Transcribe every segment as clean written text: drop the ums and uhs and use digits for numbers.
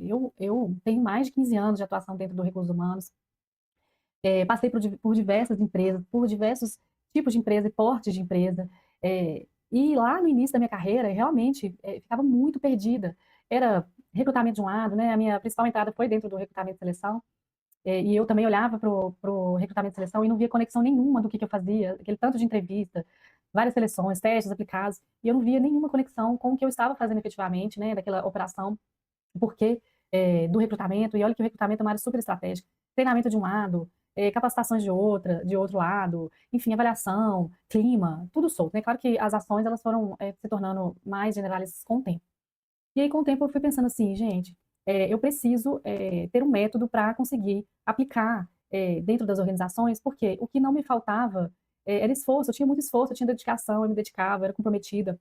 eu tenho mais de 15 anos de atuação dentro do recursos humanos, passei por diversas empresas, por diversos tipos de empresa e portes de empresa, e lá no início da minha carreira, realmente, ficava muito perdida. Era recrutamento de um lado, né, a minha principal entrada foi dentro do recrutamento e seleção, e eu também olhava para o recrutamento e seleção e não via conexão nenhuma do que eu fazia, aquele tanto de entrevista, várias seleções, testes aplicados, e eu não via nenhuma conexão com o que eu estava fazendo efetivamente, né, daquela operação, porque do recrutamento, e olha que o recrutamento é uma área super estratégica, treinamento de um lado, capacitações de outro lado, enfim, avaliação, clima, tudo solto, né? Claro que as ações elas foram se tornando mais generalistas com o tempo. E aí, com o tempo, eu fui pensando assim, gente, eu preciso ter um método para conseguir aplicar dentro das organizações, porque o que não me faltava era esforço, eu tinha muito esforço, eu tinha dedicação, eu me dedicava, eu era comprometida.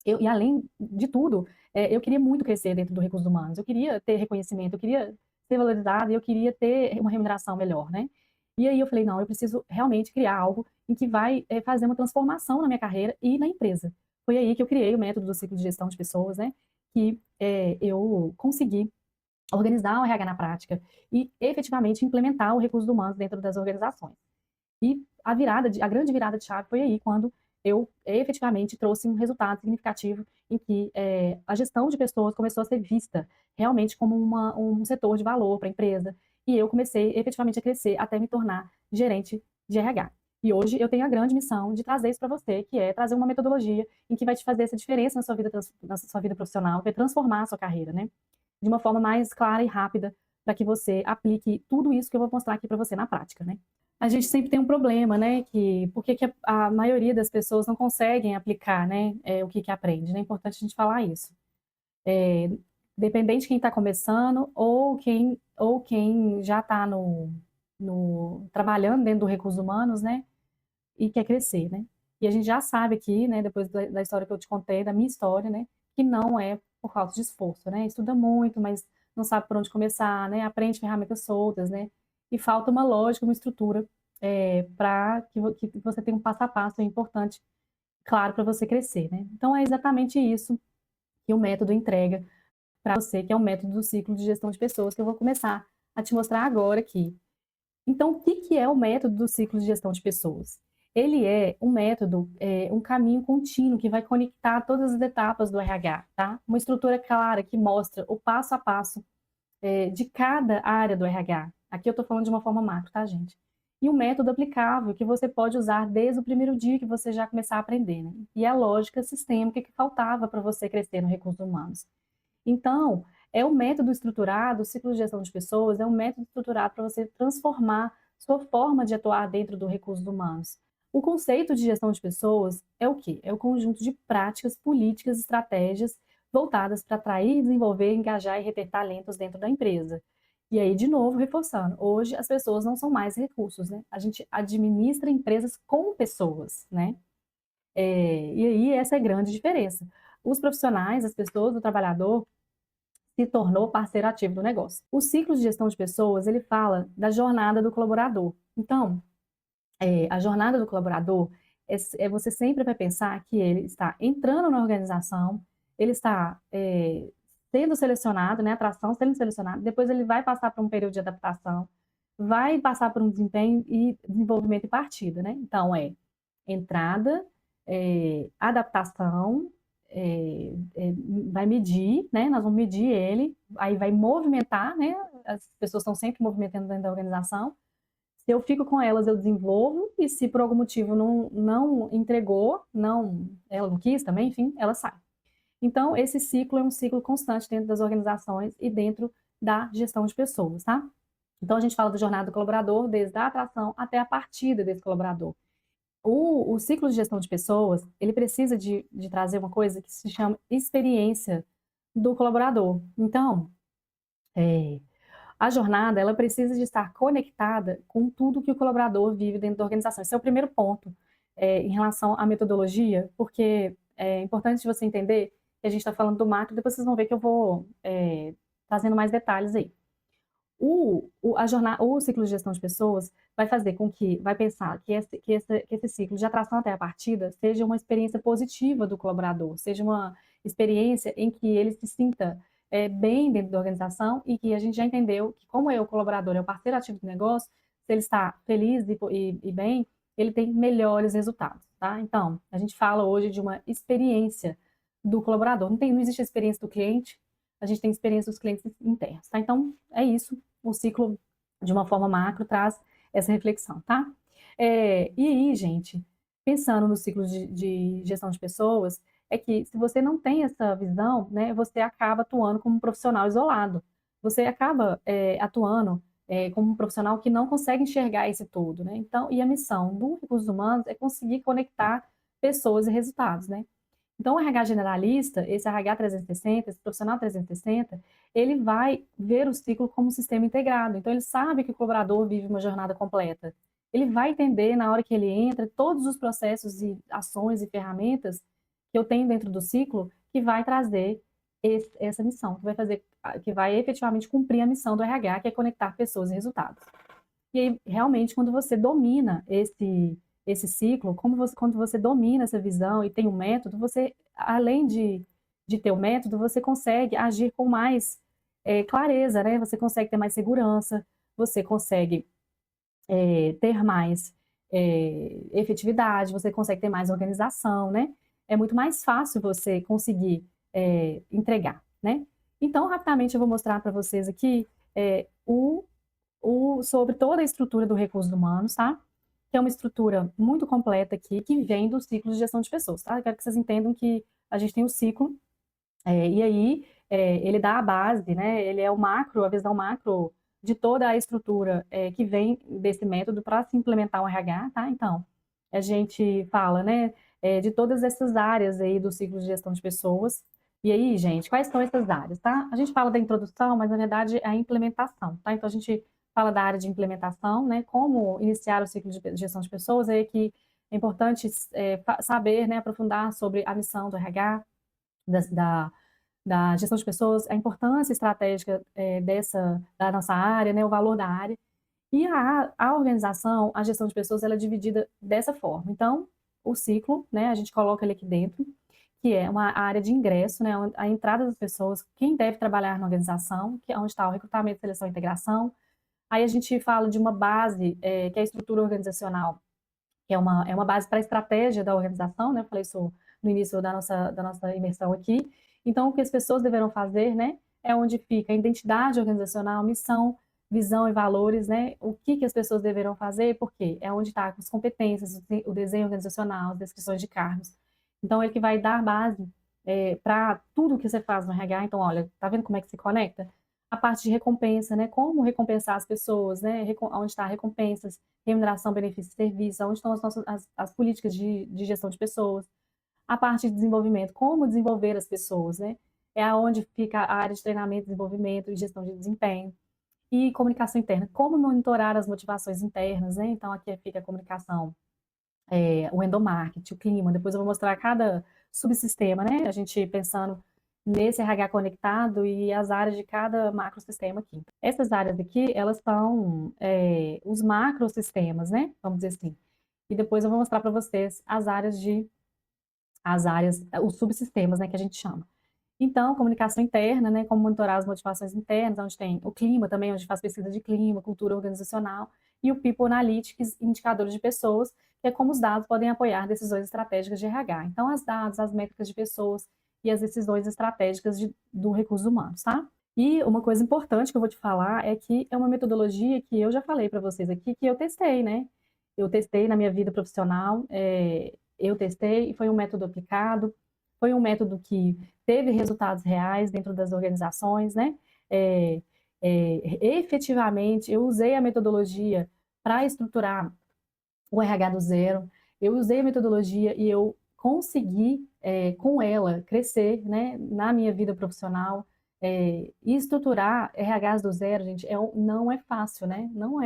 E além de tudo, eu queria muito crescer dentro do recursos humanos, eu queria ter reconhecimento, eu queria ser valorizada e eu queria ter uma remuneração melhor, né? E aí eu falei, não, eu preciso realmente criar algo em que vai fazer uma transformação na minha carreira e na empresa. Foi aí que eu criei o método do ciclo de gestão de pessoas, né? Que eu consegui organizar o RH na prática e efetivamente implementar o recurso humanos dentro das organizações. E a grande virada de chave foi aí, quando eu efetivamente trouxe um resultado significativo em que a gestão de pessoas começou a ser vista realmente como um setor de valor para a empresa. E eu comecei efetivamente a crescer até me tornar gerente de RH. E hoje eu tenho a grande missão de trazer isso para você, que é trazer uma metodologia em que vai te fazer essa diferença na sua vida profissional, vai transformar a sua carreira, né? De uma forma mais clara e rápida, para que você aplique tudo isso que eu vou mostrar aqui para você na prática, né? A gente sempre tem um problema, né, que por que que a maioria das pessoas não conseguem aplicar, né, o que que aprende, né, é importante a gente falar isso. Dependente de quem está começando ou quem já está trabalhando dentro do recursos humanos, né, e quer crescer, né. E a gente já sabe aqui, né, depois da história que eu te contei, da minha história, né, que não é por falta de esforço, né, estuda muito, mas não sabe por onde começar, né, aprende ferramentas soltas, né, e falta uma lógica, uma estrutura, para que você tenha um passo a passo importante, claro, para você crescer, né. Então é exatamente isso que o método entrega para você, que é o método do ciclo de gestão de pessoas, que eu vou começar a te mostrar agora aqui. Então, o que que é o método do ciclo de gestão de pessoas? Ele é um método, um caminho contínuo que vai conectar todas as etapas do RH, tá? Uma estrutura clara que mostra o passo a passo, de cada área do RH. Aqui eu estou falando de uma forma macro, tá, gente? E um método aplicável que você pode usar desde o primeiro dia que você já começar a aprender, né? E a lógica sistêmica que faltava para você crescer no recursos humanos. Então, é um método estruturado, o ciclo de gestão de pessoas é um método estruturado para você transformar sua forma de atuar dentro do recursos humanos. O conceito de gestão de pessoas é o quê? É o conjunto de práticas, políticas, estratégias voltadas para atrair, desenvolver, engajar e reter talentos dentro da empresa. E aí, de novo, reforçando, hoje as pessoas não são mais recursos, né? A gente administra empresas com pessoas, né? E aí essa é a grande diferença. Os profissionais, as pessoas, o trabalhador, se tornou parceiro ativo do negócio. O ciclo de gestão de pessoas, ele fala da jornada do colaborador. Então, a jornada do colaborador você sempre vai pensar que ele está entrando na organização, ele está sendo selecionado, né, atração, sendo selecionado, depois ele vai passar por um período de adaptação, vai passar por um desempenho e desenvolvimento e partida, né? Então, entrada, adaptação, é, é, vai medir, né? Nós vamos medir ele, aí vai movimentar, né? As pessoas estão sempre movimentando dentro da organização. Se eu fico com elas, eu desenvolvo, e se por algum motivo não entregou, ela não quis também, enfim, ela sai. Então, esse ciclo é um ciclo constante dentro das organizações e dentro da gestão de pessoas, tá? Então, a gente fala da jornada do colaborador, desde a atração até a partida desse colaborador. O ciclo de gestão de pessoas, ele precisa de trazer uma coisa que se chama experiência do colaborador. Então, é, a jornada, ela precisa de estar conectada com tudo que o colaborador vive dentro da organização. Esse é o primeiro ponto, em relação à metodologia, porque é importante você entender que a gente está falando do macro, depois vocês vão ver que eu vou trazendo mais detalhes aí. O ciclo de gestão de pessoas vai fazer com que, vai pensar que esse ciclo de atração até a partida seja uma experiência positiva do colaborador, seja uma experiência em que ele se sinta bem dentro da organização e que a gente já entendeu que como o colaborador é o parceiro ativo do negócio, se ele está feliz e bem, ele tem melhores resultados, tá? Então, a gente fala hoje de uma experiência do colaborador. Não existe a experiência do cliente, a gente tem experiência dos clientes internos, tá? Então, é isso. O ciclo, de uma forma macro, traz essa reflexão, tá? E aí, gente, pensando no ciclo de gestão de pessoas, é que se você não tem essa visão, né, você acaba atuando como um profissional isolado. Você acaba atuando como um profissional que não consegue enxergar esse todo, né? Então, e a missão do recursos humanos é conseguir conectar pessoas e resultados, né? Então, o RH generalista, esse RH 360, esse profissional 360, ele vai ver o ciclo como um sistema integrado. Então, ele sabe que o colaborador vive uma jornada completa. Ele vai entender, na hora que ele entra, todos os processos e ações e ferramentas que eu tenho dentro do ciclo que vai trazer essa missão, que vai efetivamente cumprir a missão do RH, que é conectar pessoas e resultados. E aí, realmente, quando você domina esse ciclo, quando você domina essa visão e tem um método, você, além de ter o método, você consegue agir com mais clareza, né? Você consegue ter mais segurança, você consegue ter mais efetividade, você consegue ter mais organização, né? É muito mais fácil você conseguir entregar, né? Então, rapidamente, eu vou mostrar para vocês aqui sobre toda a estrutura do recursos humanos, tá? Que é uma estrutura muito completa aqui, que vem do ciclo de gestão de pessoas, tá? Eu quero que vocês entendam que a gente tem o ciclo, e aí ele dá a base, né? Ele é o macro, a visão macro de toda a estrutura que vem desse método para se implementar o RH, tá? Então, a gente fala, né, de todas essas áreas aí do ciclo de gestão de pessoas. E aí, gente, quais são essas áreas, tá? A gente fala da introdução, mas na verdade é a implementação, tá? Então, a gente fala da área de implementação, né? Como iniciar o ciclo de gestão de pessoas, é que é importante saber, né, aprofundar sobre a missão do RH, da da gestão de pessoas, a importância estratégica da nossa área, né, o valor da área. E a organização, a gestão de pessoas, ela é dividida dessa forma. Então, o ciclo, né, a gente coloca ele aqui dentro, que é uma área de ingresso, né, a entrada das pessoas, quem deve trabalhar na organização, que é onde está o recrutamento, seleção e integração. Aí a gente fala de uma base, que é a estrutura organizacional, que é uma base para a estratégia da organização, né? Eu falei isso no início da nossa imersão aqui. Então, o que as pessoas deverão fazer, né? É onde fica a identidade organizacional, missão, visão e valores, né? O que as pessoas deverão fazer, por quê? É onde está as competências, o desenho organizacional, as descrições de cargos. Então, ele que vai dar base para tudo que você faz no RH. Então, olha, tá vendo como é que se conecta? A parte de recompensa, né? Como recompensar as pessoas, né? Onde está recompensas, remuneração, benefício e serviço, onde estão as políticas de gestão de pessoas. A parte de desenvolvimento, como desenvolver as pessoas, né? É aonde fica a área de treinamento, desenvolvimento e gestão de desempenho. E comunicação interna, como monitorar as motivações internas, né? Então, aqui fica a comunicação, o endomarketing, o clima. Depois eu vou mostrar cada subsistema, né? A gente pensando nesse RH conectado e as áreas de cada macrosistema aqui. Essas áreas aqui, elas são os macrosistemas, né? Vamos dizer assim. E depois eu vou mostrar para vocês os subsistemas, né, que a gente chama. Então, comunicação interna, né, como monitorar as motivações internas, onde tem o clima também, onde faz pesquisa de clima, cultura organizacional, e o People Analytics, indicadores de pessoas, que é como os dados podem apoiar decisões estratégicas de RH. Então, as dados, as métricas de pessoas e as decisões estratégicas do recursos humanos, tá? E uma coisa importante que eu vou te falar é que é uma metodologia que eu já falei para vocês aqui, que eu testei, né? Eu testei na minha vida profissional, eu testei e foi um método aplicado, foi um método que teve resultados reais dentro das organizações, né? Efetivamente, eu usei a metodologia para estruturar o RH do zero, eu usei a metodologia e eu consegui, com ela, crescer, né, na minha vida profissional, e estruturar RHs do zero, gente, não é fácil, né? Não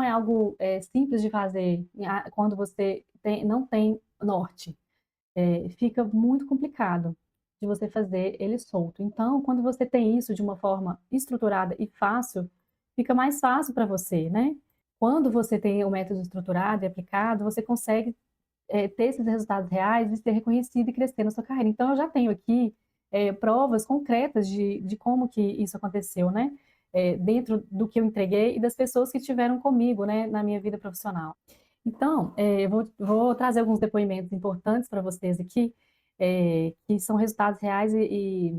é algo simples de fazer quando você não tem norte. Fica muito complicado de você fazer ele solto. Então, quando você tem isso de uma forma estruturada e fácil, fica mais fácil para você, né? Quando você tem o método estruturado e aplicado, você consegue ter esses resultados reais e ser reconhecido e crescer na sua carreira. Então, eu já tenho aqui provas concretas de como que isso aconteceu, né? Dentro do que eu entreguei e das pessoas que estiveram comigo, né, na minha vida profissional. Então, eu vou trazer alguns depoimentos importantes para vocês aqui, que são resultados reais e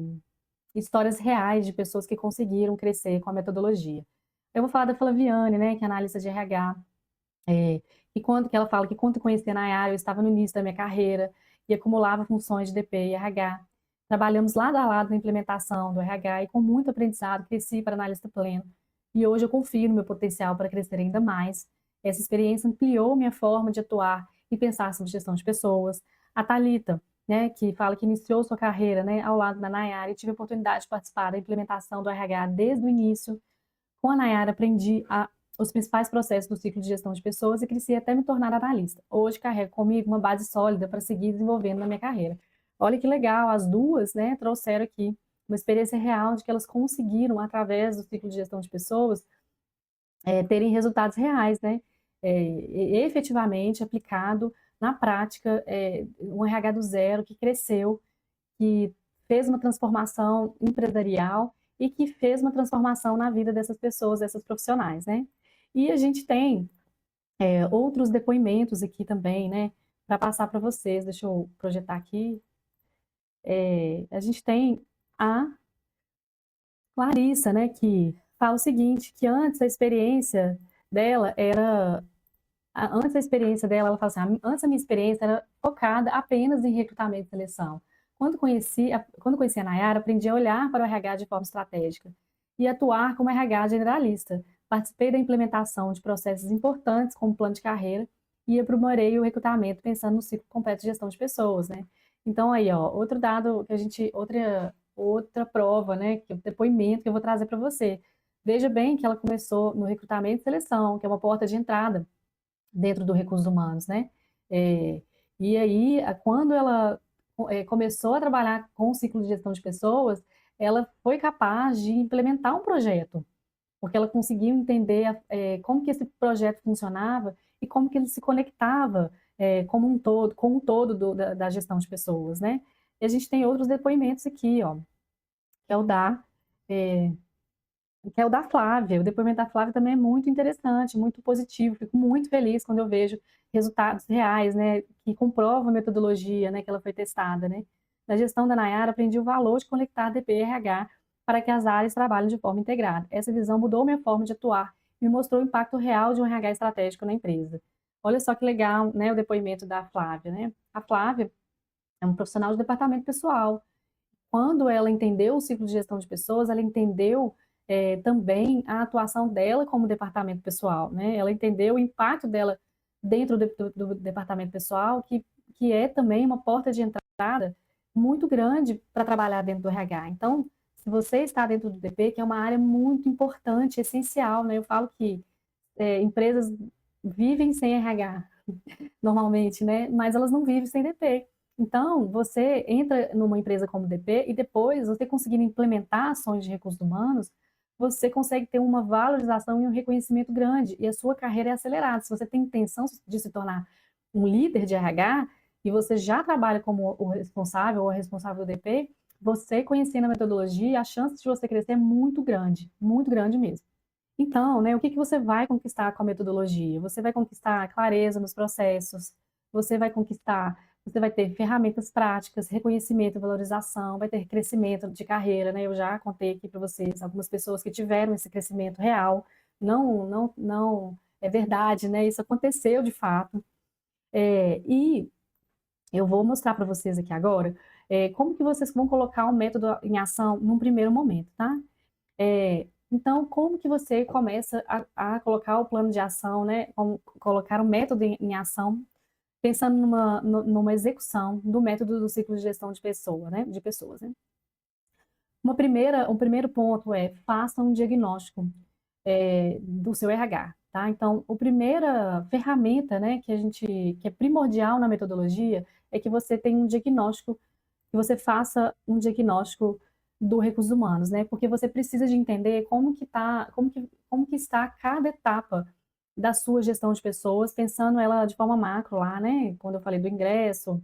histórias reais de pessoas que conseguiram crescer com a metodologia. Eu vou falar da Flaviane, né, que é analista de RH, que ela fala que quando eu conheci a Nayara, eu estava no início da minha carreira e acumulava funções de DP e RH. Trabalhamos lado a lado na implementação do RH e com muito aprendizado cresci para analista pleno. E hoje eu confio no meu potencial para crescer ainda mais. Essa experiência ampliou minha forma de atuar e pensar sobre gestão de pessoas. A Thalita, né, que fala que iniciou sua carreira, né, ao lado da Nayara e tive a oportunidade de participar da implementação do RH desde o início. Com a Nayara, aprendi os principais processos do ciclo de gestão de pessoas e cresci até me tornar analista. Hoje carrego comigo uma base sólida para seguir desenvolvendo na minha carreira. Olha que legal, as duas, né, trouxeram aqui uma experiência real de que elas conseguiram, através do ciclo de gestão de pessoas, terem resultados reais, né, efetivamente aplicado na prática, um RH do zero que cresceu, que fez uma transformação empresarial e que fez uma transformação na vida dessas pessoas, dessas profissionais, né? E a gente tem outros depoimentos aqui também, né? Para passar para vocês. Deixa eu projetar aqui. A gente tem a Clarissa, né? Que fala o seguinte, que antes a experiência dela era antes a experiência dela, ela fala assim, antes a minha experiência era focada apenas em recrutamento e seleção. Quando conheci a Nayara, aprendi a olhar para o RH de forma estratégica e atuar como RH generalista. Participei da implementação de processos importantes, como plano de carreira, e aprimorei o recrutamento pensando no ciclo completo de gestão de pessoas, né? Então aí, ó, outro dado que a gente, outra prova, né, que é o depoimento que eu vou trazer para você. Veja bem que ela começou no recrutamento e seleção, que é uma porta de entrada dentro do recursos humanos, né? É, e aí, quando ela começou a trabalhar com o ciclo de gestão de pessoas, ela foi capaz de implementar um projeto, porque ela conseguiu entender como que esse projeto funcionava e como que ele se conectava como um todo, com um todo da gestão de pessoas, né? E a gente tem outros depoimentos aqui, ó, que é o da é, que é o da Flávia. O depoimento da Flávia também é muito interessante, muito positivo. Fico muito feliz quando eu vejo resultados reais, né, que comprovam a metodologia, né, que ela foi testada, né. Na gestão da Nayara, aprendi o valor de conectar DP e RH para que as áreas trabalhem de forma integrada. Essa visão mudou minha forma de atuar e me mostrou o impacto real de um RH estratégico na empresa. Olha só que legal, né, o depoimento da Flávia, né. A Flávia é um profissional de departamento pessoal, quando ela entendeu o ciclo de gestão de pessoas, ela entendeu também a atuação dela como departamento pessoal, né? Ela entendeu o impacto dela dentro do departamento pessoal, que é também uma porta de entrada muito grande para trabalhar dentro do RH. Então, se você está dentro do DP, que é uma área muito importante, essencial, né? Eu falo que empresas vivem sem RH, normalmente, né? Mas elas não vivem sem DP. Então, você entra numa empresa como DP e depois, você conseguindo implementar ações de recursos humanos, você consegue ter uma valorização e um reconhecimento grande e a sua carreira é acelerada. Se você tem intenção de se tornar um líder de RH e você já trabalha como o responsável ou a responsável do DP, você conhecendo a metodologia, a chance de você crescer é muito grande mesmo. Então, né, o que que você vai conquistar com a metodologia? Você vai conquistar clareza nos processos, você vai ter ferramentas práticas, reconhecimento e valorização, vai ter crescimento de carreira, né? Eu já contei aqui para vocês algumas pessoas que tiveram esse crescimento real, não é verdade, né? Isso aconteceu de fato. E eu vou mostrar para vocês aqui agora como que vocês vão colocar o método em ação num primeiro momento, tá? Então, como que você começa a colocar o plano de ação, né? Colocar o método em ação, pensando numa execução do método do ciclo de gestão de pessoa, né? De pessoas, né? Um primeiro ponto é faça um diagnóstico do seu RH, tá? Então, a primeira ferramenta, né, que é primordial na metodologia é que você tenha um diagnóstico, que você faça um diagnóstico do recursos humanos, né? Porque você precisa de entender como que está cada etapa da sua gestão de pessoas, pensando ela de forma macro lá, né? Quando eu falei do ingresso,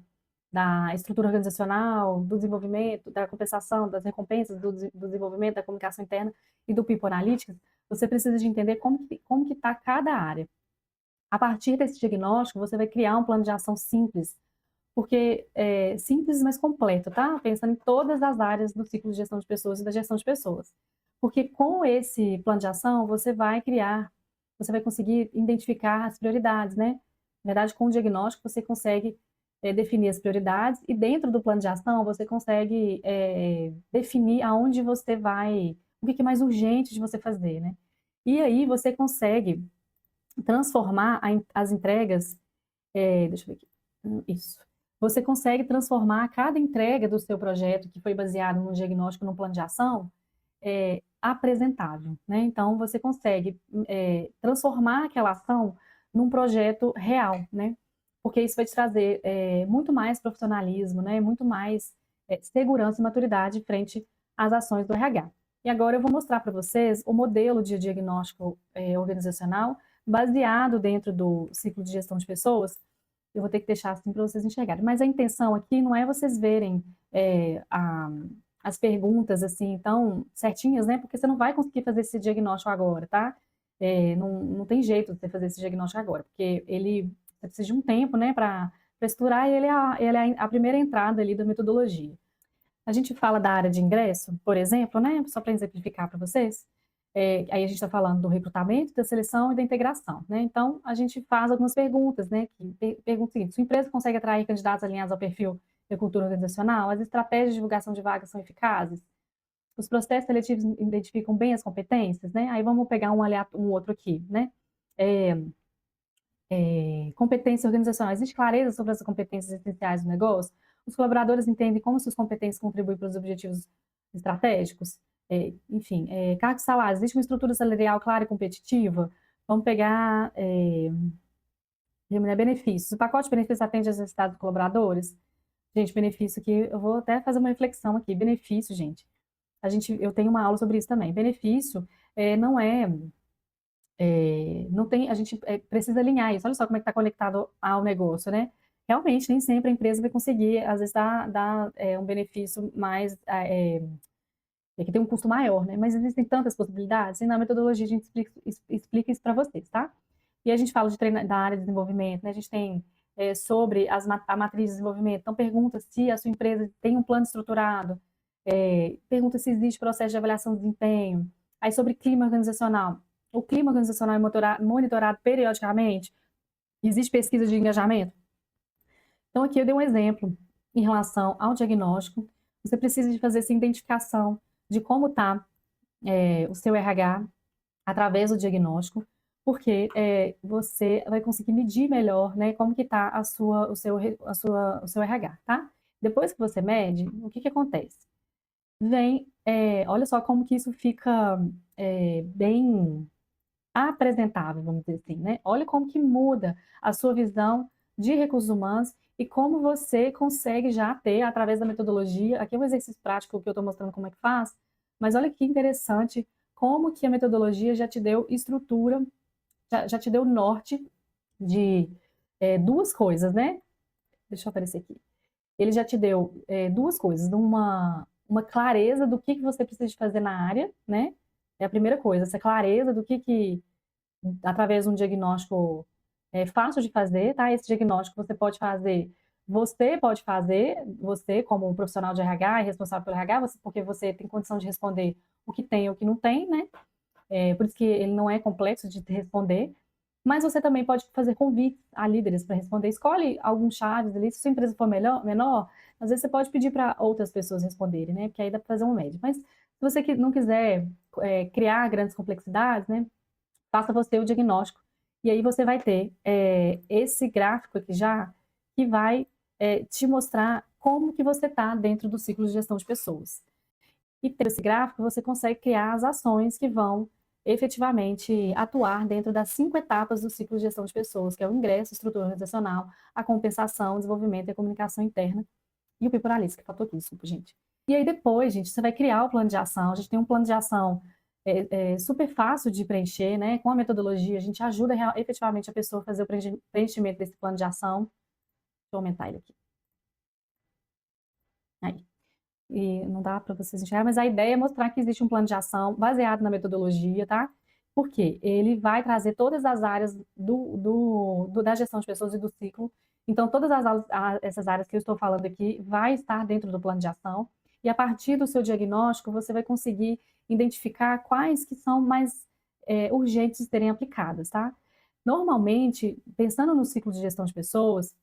da estrutura organizacional, do desenvolvimento, da compensação, das recompensas, do desenvolvimento, da comunicação interna e do People Analytics, você precisa de entender como que está cada área. A partir desse diagnóstico, você vai criar um plano de ação simples, porque é simples, mas completo, tá? Pensando em todas as áreas do ciclo de gestão de pessoas e da gestão de pessoas. Porque com esse plano de ação, você vai conseguir identificar as prioridades, né? Na verdade, com o diagnóstico, você consegue definir as prioridades e dentro do plano de ação, você consegue definir aonde você vai, o que é mais urgente de você fazer, né? E aí você consegue transformar as entregas, deixa eu ver aqui, isso. Você consegue transformar cada entrega do seu projeto, que foi baseado no diagnóstico, no plano de ação, apresentável, né? Então, você consegue transformar aquela ação num projeto real, né? Porque isso vai te trazer muito mais profissionalismo, né? Muito mais segurança e maturidade frente às ações do RH. E agora eu vou mostrar para vocês o modelo de diagnóstico organizacional baseado dentro do ciclo de gestão de pessoas. Eu vou ter que deixar assim para vocês enxergarem. Mas a intenção aqui não é vocês verem as perguntas assim tão certinhas, né? Porque você não vai conseguir fazer esse diagnóstico agora, tá? Não tem jeito de você fazer esse diagnóstico agora, porque você precisa de um tempo, né, para estudar e ele é a primeira entrada ali da metodologia. A gente fala da área de ingresso, por exemplo, né? Só para exemplificar para vocês. Aí a gente está falando do recrutamento, da seleção e da integração, né? Então, a gente faz algumas perguntas, né? Pergunta o seguinte: sua empresa consegue atrair candidatos alinhados ao perfil da cultura organizacional? As estratégias de divulgação de vagas são eficazes? Os processos seletivos identificam bem as competências, né? Aí vamos pegar um outro aqui, né? Competência organizacional. Existe clareza sobre as competências essenciais do negócio? Os colaboradores entendem como suas competências contribuem para os objetivos estratégicos? Enfim, cargos e salários. Existe uma estrutura salarial clara e competitiva? Vamos pegar benefícios. O pacote de benefícios atende às necessidades dos colaboradores? Gente, benefício aqui, eu vou até fazer uma reflexão aqui. Benefício, gente. Eu tenho uma aula sobre isso também. Benefício não é não tem, a gente precisa alinhar isso. Olha só como é que está conectado ao negócio, né? Realmente, nem sempre a empresa vai conseguir, às vezes, dar um benefício mais, que tem um custo maior, né? Mas existem tantas possibilidades, e na metodologia a gente explica isso para vocês, tá? E a gente fala da área de desenvolvimento, né? A gente tem sobre a matriz de desenvolvimento. Então, pergunta se a sua empresa tem um plano estruturado, pergunta se existe processo de avaliação de desempenho. Aí, sobre clima organizacional. O clima organizacional é monitorado periodicamente? Existe pesquisa de engajamento? Então, aqui eu dei um exemplo em relação ao diagnóstico. Você precisa de fazer essa identificação de como está o seu RH através do diagnóstico, porque você vai conseguir medir melhor, né, como que está o seu RH, tá? Depois que você mede, o que acontece? Olha só como que isso fica bem apresentável, vamos dizer assim, né? Olha como que muda a sua visão de recursos humanos e como você consegue já ter, através da metodologia, aqui é um exercício prático que eu estou mostrando como é que faz, mas olha que interessante como que a metodologia já te deu estrutura, já te deu norte de duas coisas, né? Deixa eu aparecer aqui. Ele já te deu duas coisas, uma clareza do que você precisa de fazer na área, né? É a primeira coisa, essa clareza do que através de um diagnóstico fácil de fazer, tá? Esse diagnóstico você pode fazer, você como profissional de RH e responsável pelo RH, porque você tem condição de responder o que tem e o que não tem, né? Por isso que ele não é complexo de responder, mas você também pode fazer convites a líderes para responder. Escolhe alguns chaves ali, se sua empresa for menor, às vezes você pode pedir para outras pessoas responderem, né? Porque aí dá para fazer um médio. Mas se você não quiser criar grandes complexidades, né? Faça você o diagnóstico. E aí você vai ter esse gráfico aqui já, que vai te mostrar como que você está dentro do ciclo de gestão de pessoas. E tendo esse gráfico, você consegue criar as ações que vão efetivamente atuar dentro das 5 etapas do ciclo de gestão de pessoas, que é o ingresso, estrutura organizacional, a compensação, o desenvolvimento e a comunicação interna, e o people analytics, que faltou aqui, desculpa, gente. E aí depois, gente, você vai criar o plano de ação. A gente tem um plano de ação super fácil de preencher, né? Com a metodologia, a gente ajuda efetivamente a pessoa a fazer o preenchimento desse plano de ação. Deixa eu aumentar ele aqui. Aí. E não dá para vocês enxergar, mas a ideia é mostrar que existe um plano de ação baseado na metodologia, tá? Porque ele vai trazer todas as áreas da gestão de pessoas e do ciclo. Então, todas essas áreas que eu estou falando aqui vai estar dentro do plano de ação. E a partir do seu diagnóstico, você vai conseguir identificar quais que são mais urgentes de serem aplicadas, tá? Normalmente, pensando no ciclo de gestão de pessoas,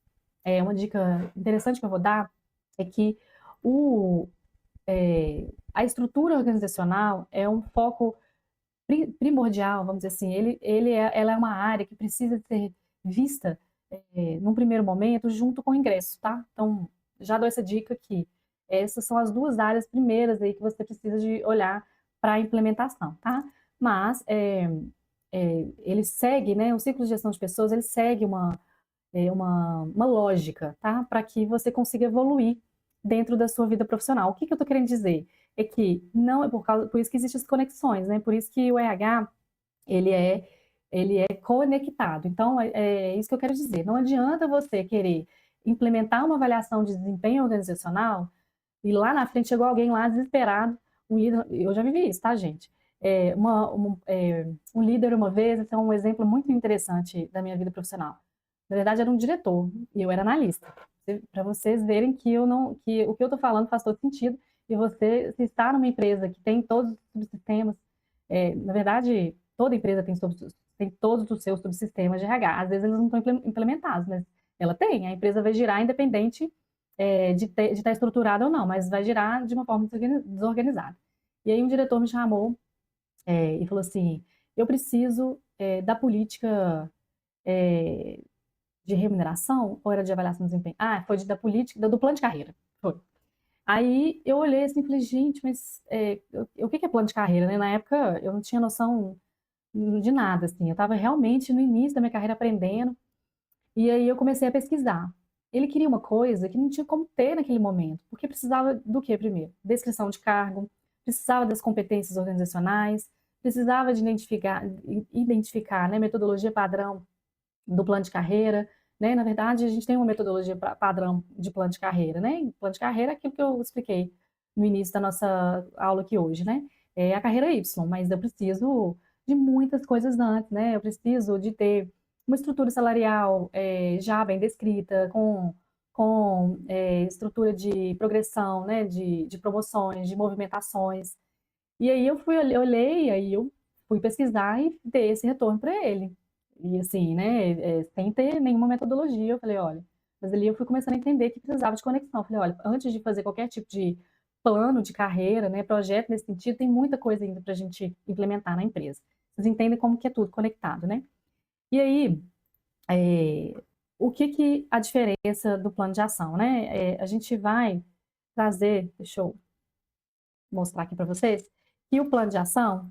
uma dica interessante que eu vou dar é que o, a estrutura organizacional é um foco primordial, vamos dizer assim, ela é uma área que precisa ser vista num primeiro momento junto com o ingresso, tá? Então, já dou essa dica aqui. Essas são as duas áreas primeiras aí que você precisa de olhar para a implementação, tá? Mas ele segue, né? O ciclo de gestão de pessoas, ele segue uma lógica, tá? Para que você consiga evoluir dentro da sua vida profissional. O que eu estou querendo dizer? É que não é por isso que existem as conexões, né? Por isso que o RH, ele é, ele é conectado. Então, é isso que eu quero dizer. Não adianta você querer implementar uma avaliação de desempenho organizacional e lá na frente chegou alguém lá desesperado, um líder, eu já vivi isso, tá, gente? Um líder uma vez, esse é um exemplo muito interessante da minha vida profissional. Na verdade, era um diretor e eu era analista. Para vocês verem que que o que eu estou falando faz todo sentido. E você, se está numa empresa que tem todos os subsistemas, na verdade, toda empresa tem todos os seus subsistemas de RH. Às vezes eles não estão implementados, mas ela tem. A empresa vai girar independente de estar estruturada ou não, mas vai girar de uma forma desorganizada. E aí um diretor me chamou e falou assim: eu preciso da política de remuneração ou era de avaliação de desempenho? Ah, foi da política, do plano de carreira. Foi. Aí eu olhei assim e falei, gente, mas o que é plano de carreira, né? Na época eu não tinha noção de nada, assim. Eu estava realmente no início da minha carreira aprendendo. E aí eu comecei a pesquisar. Ele queria uma coisa que não tinha como ter naquele momento, porque precisava do que primeiro? Descrição de cargo, precisava das competências organizacionais, precisava de identificar, né, metodologia padrão do plano de carreira, né? Na verdade, a gente tem uma metodologia padrão de plano de carreira, né? Plano de carreira é aquilo que eu expliquei no início da nossa aula aqui hoje, né? É a carreira Y, mas eu preciso de muitas coisas antes, né? Eu preciso de ter uma estrutura salarial já bem descrita, com estrutura de progressão, né? De promoções, de movimentações. E aí olhei, aí eu fui pesquisar e dei esse retorno para ele. E assim, né, sem ter nenhuma metodologia, eu falei, olha, mas ali eu fui começando a entender que precisava de conexão. Eu falei, olha, antes de fazer qualquer tipo de plano de carreira, né, projeto nesse sentido, tem muita coisa ainda para a gente implementar na empresa. Vocês entendem como que é tudo conectado, né? E aí, o que a diferença do plano de ação, né? A gente vai trazer, deixa eu mostrar aqui para vocês, que o plano de ação,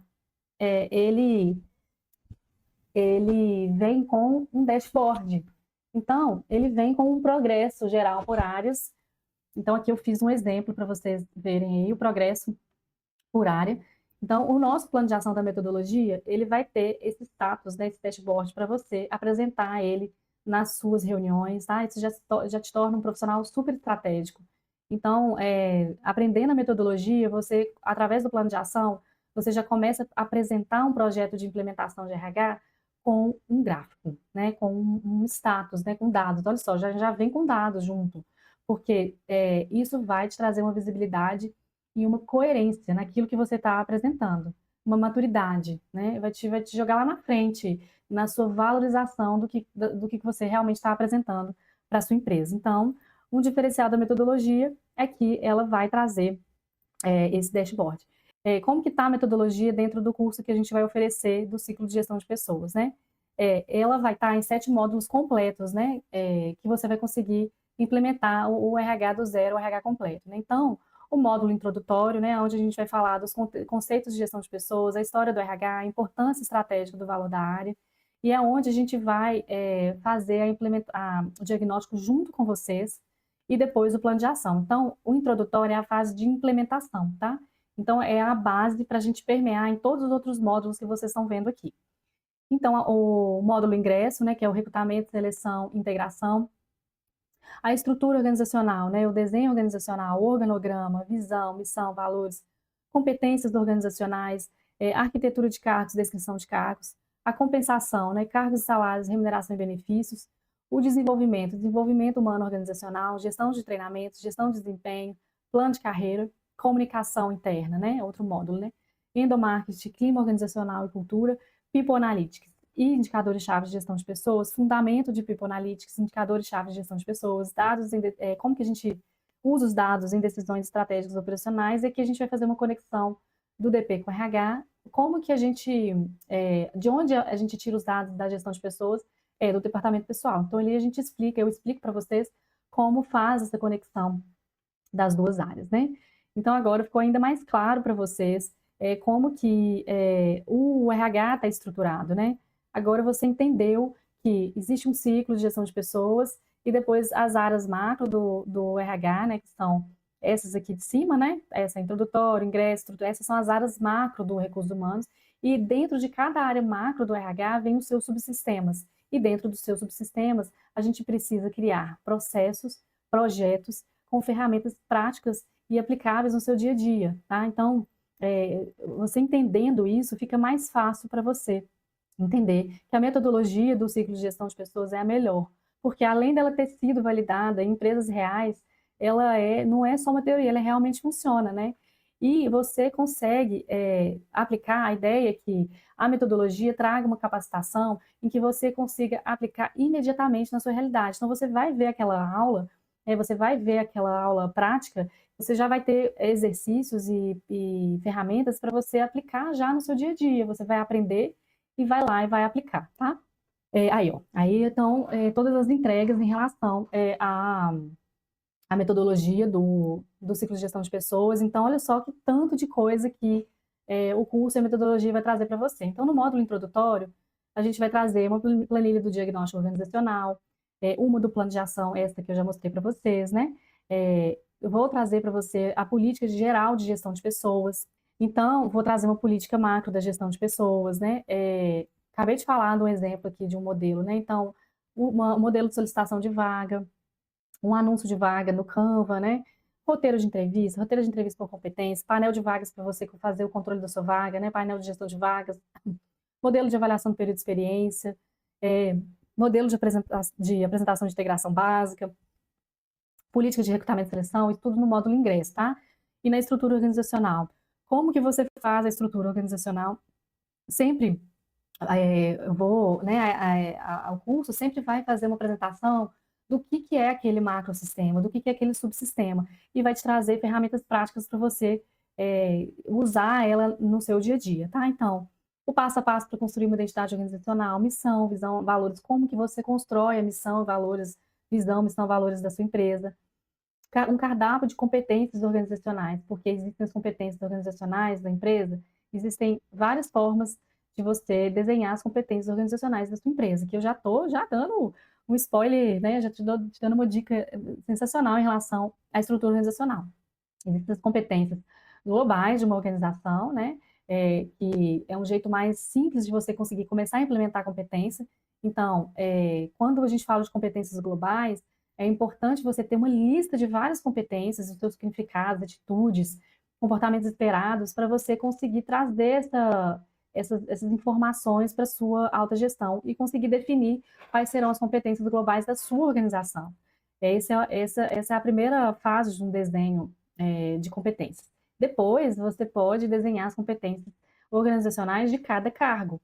ele vem com um dashboard. Então, ele vem com um progresso geral por áreas. Então, aqui eu fiz um exemplo para vocês verem aí o progresso por área. Então, o nosso plano de ação da metodologia, ele vai ter esse status, né, esse dashboard para você apresentar ele nas suas reuniões, tá? Isso já te torna um profissional super estratégico. Então, aprendendo a metodologia, você, através do plano de ação, você já começa a apresentar um projeto de implementação de RH com um gráfico, né, com um status, né, com dados. Olha só, já vem com dados junto, porque isso vai te trazer uma visibilidade e uma coerência naquilo que você está apresentando, uma maturidade, né? Vai te jogar lá na frente, na sua valorização do que você realmente está apresentando para a sua empresa. Então, um diferencial da metodologia é que ela vai trazer esse dashboard. Como que está a metodologia dentro do curso que a gente vai oferecer do ciclo de gestão de pessoas, né? Ela vai estar em 7 módulos completos, né? Que você vai conseguir implementar o RH do zero, o RH completo, né? Então, o módulo introdutório, né, onde a gente vai falar dos conceitos de gestão de pessoas, a história do RH, a importância estratégica do valor da área, e é onde a gente vai fazer o diagnóstico junto com vocês, e depois o plano de ação. Então, o introdutório é a fase de implementação, tá? Então, é a base para a gente permear em todos os outros módulos que vocês estão vendo aqui. Então, o módulo ingresso, né, que é o recrutamento, seleção, integração, A estrutura organizacional, né, o desenho organizacional, organograma, visão, missão, valores, competências organizacionais, arquitetura de cargos, descrição de cargos, a compensação, né, cargos e salários, remuneração e benefícios, o desenvolvimento humano organizacional, gestão de treinamentos, gestão de desempenho, plano de carreira, comunicação interna, né, outro módulo, né, endomarketing, clima organizacional e cultura, People Analytics e indicadores-chave de gestão de pessoas, fundamento de People Analytics, indicadores-chave de gestão de pessoas, dados, como que a gente usa os dados em decisões estratégicas operacionais, e que a gente vai fazer uma conexão do DP com o RH, como que a gente, de onde a gente tira os dados da gestão de pessoas, do departamento pessoal. Então, ali a gente explica, eu explico para vocês como faz essa conexão das duas áreas, né? Então, agora ficou ainda mais claro para vocês como que o RH está estruturado, né? Agora você entendeu que existe um ciclo de gestão de pessoas e depois as áreas macro do RH, né? Que são essas aqui de cima, né? Essa é introdutório, ingresso, essas são as áreas macro do recursos humanos. E dentro de cada área macro do RH vem os seus subsistemas. E dentro dos seus subsistemas, a gente precisa criar processos, projetos com ferramentas práticas e aplicáveis no seu dia a dia, tá? Então, você entendendo isso, fica mais fácil para você entender que a metodologia do ciclo de gestão de pessoas é a melhor, porque além dela ter sido validada em empresas reais, ela não é só uma teoria, ela realmente funciona, né? E você consegue aplicar a ideia que a metodologia traga uma capacitação em que você consiga aplicar imediatamente na sua realidade. Então, você vai ver aquela aula, você vai ver aquela aula prática, você já vai ter exercícios e ferramentas para você aplicar já no seu dia a dia. Você vai aprender e vai lá e vai aplicar, tá? Aí, ó, aí então, todas as entregas em relação à metodologia do ciclo de gestão de pessoas. Então, olha só que tanto de coisa que o curso e a metodologia vai trazer para você. Então, no módulo introdutório, a gente vai trazer uma planilha do diagnóstico organizacional, uma do plano de ação, essa que eu já mostrei para vocês, né? Eu vou trazer para você a política geral de gestão de pessoas. Então, vou trazer uma política macro da gestão de pessoas, né? Acabei de falar de um exemplo aqui de um modelo, né? Então, um modelo de solicitação de vaga, um anúncio de vaga no Canva, né? Roteiro de entrevista por competência, painel de vagas para você fazer o controle da sua vaga, né? Painel de gestão de vagas, modelo de avaliação do período de experiência, modelo de apresentação de integração básica, política de recrutamento e seleção, e tudo no módulo ingresso, tá? E na estrutura organizacional. Como que você faz a estrutura organizacional? Sempre eu vou, né, o curso sempre vai fazer uma apresentação do que é aquele macrosistema, do que é aquele subsistema, e vai te trazer ferramentas práticas para você usar ela no seu dia a dia, tá? Então, o passo a passo para construir uma identidade organizacional, missão, visão, valores, como que você constrói a missão, valores, visão, missão, valores da sua empresa, um cardápio de competências organizacionais, porque existem as competências organizacionais da empresa, existem várias formas de você desenhar as competências organizacionais da sua empresa, que eu já estou dando um spoiler, né? Já te dando uma dica sensacional em relação à estrutura organizacional. Existem as competências globais de uma organização, né? Que é um jeito mais simples de você conseguir começar a implementar a competência. Então, quando a gente fala de competências globais, é importante você ter uma lista de várias competências, os seus significados, atitudes, comportamentos esperados, para você conseguir trazer essas informações para a sua alta gestão e conseguir definir quais serão as competências globais da sua organização. Essa é a primeira fase de um desenho de competências. Depois, você pode desenhar as competências organizacionais de cada cargo.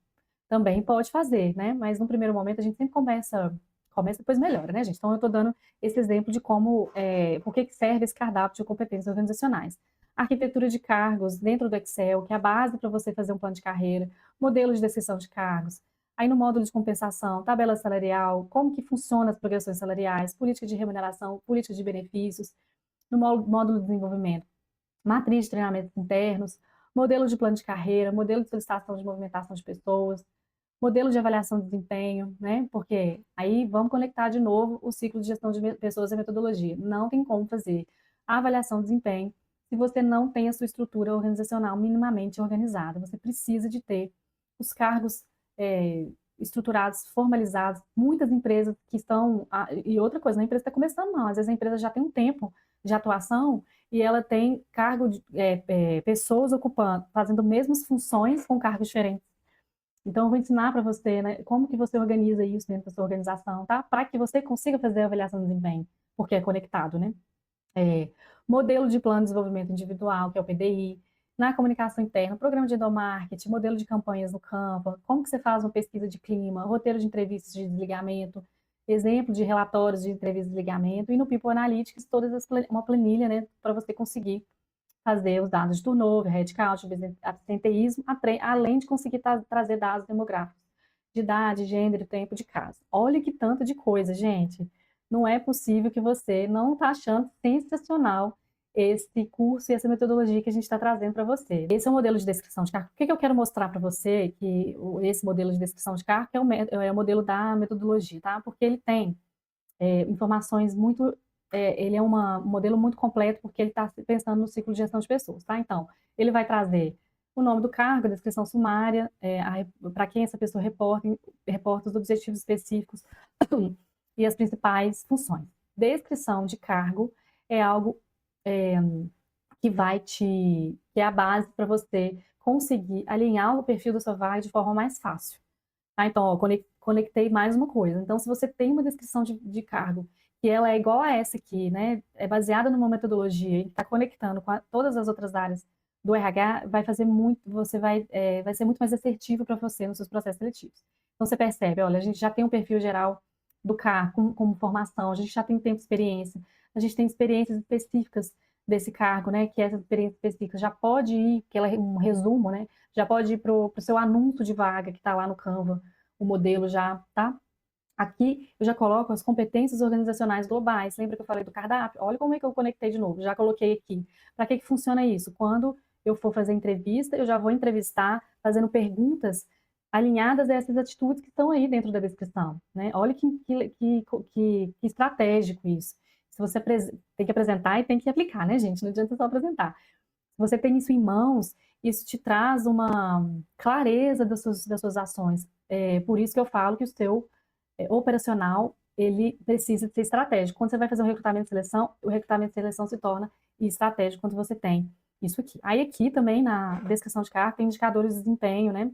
Também pode fazer, né? Mas no primeiro momento a gente sempre começa depois melhora, né, gente? Então eu estou dando esse exemplo de como, por que serve esse cardápio de competências organizacionais. Arquitetura de cargos dentro do Excel, que é a base para você fazer um plano de carreira, modelo de descrição de cargos. Aí no módulo de compensação, tabela salarial, como que funcionam as progressões salariais, política de remuneração, política de benefícios. No módulo de desenvolvimento, matriz de treinamentos internos, modelo de plano de carreira, modelo de solicitação de movimentação de pessoas, modelo de avaliação de desempenho, né? Porque aí vamos conectar de novo o ciclo de gestão de pessoas e metodologia. Não tem como fazer a avaliação de desempenho se você não tem a sua estrutura organizacional minimamente organizada. Você precisa de ter os cargos estruturados, formalizados, muitas empresas que estão... E outra coisa, não é a empresa está começando, não. Às vezes a empresa já tem um tempo de atuação e ela tem cargo de pessoas ocupando, fazendo mesmas funções com cargos diferentes. Então, eu vou ensinar para você, né, como que você organiza isso dentro da sua organização, tá? Para que você consiga fazer a avaliação de desempenho, porque é conectado, né? É, modelo de plano de desenvolvimento individual, que é o PDI, na comunicação interna, programa de endomarketing, modelo de campanhas no Canva, como que você faz uma pesquisa de clima, roteiro de entrevistas de desligamento, exemplo de relatórios de entrevistas de desligamento, e no People Analytics, uma planilha, né, para você conseguir fazer os dados de turnover, headcount, absenteísmo, além de conseguir trazer dados demográficos, de idade, gênero, tempo de casa. Olha que tanto de coisa, gente. Não é possível que você não está achando sensacional esse curso e essa metodologia que a gente está trazendo para você. Esse é o modelo de descrição de cargo. O que eu quero mostrar para você, que esse modelo de descrição de cargo é o modelo da metodologia, tá? Porque ele tem informações muito... ele é um modelo muito completo, porque ele está pensando no ciclo de gestão de pessoas, tá? Então, ele vai trazer o nome do cargo, a descrição sumária, para quem essa pessoa reporta os objetivos específicos e as principais funções. Descrição de cargo é algo que é a base para você conseguir alinhar o perfil da sua vaga de forma mais fácil. Tá? Então, ó, conectei mais uma coisa. Então, se você tem uma descrição de cargo que ela é igual a essa aqui, né, é baseada numa metodologia e está conectando com todas as outras áreas do RH, vai fazer muito, vai ser muito mais assertivo para você nos seus processos seletivos. Então, você percebe, olha, a gente já tem um perfil geral do cargo como formação, a gente já tem tempo de experiência, a gente tem experiências específicas desse cargo, né, que essa experiência específica já pode ir, que ela é um resumo, né, já pode ir para o seu anúncio de vaga que está lá no Canva, o modelo já, tá? Aqui eu já coloco as competências organizacionais globais. Lembra que eu falei do cardápio? Olha como é que eu conectei de novo. Já coloquei aqui. Para que funciona isso? Quando eu for fazer entrevista, eu já vou entrevistar fazendo perguntas alinhadas a essas atitudes que estão aí dentro da descrição, né? Olha que estratégico isso. Se você tem que apresentar e tem que aplicar, né, gente? Não adianta só apresentar. Se você tem isso em mãos, isso te traz uma clareza das suas ações. Por isso que eu falo que o seu operacional, ele precisa ser estratégico. Quando você vai fazer um recrutamento e seleção, o recrutamento e seleção se torna estratégico quando você tem isso aqui. Aí aqui também na descrição de cargo tem indicadores de desempenho, né?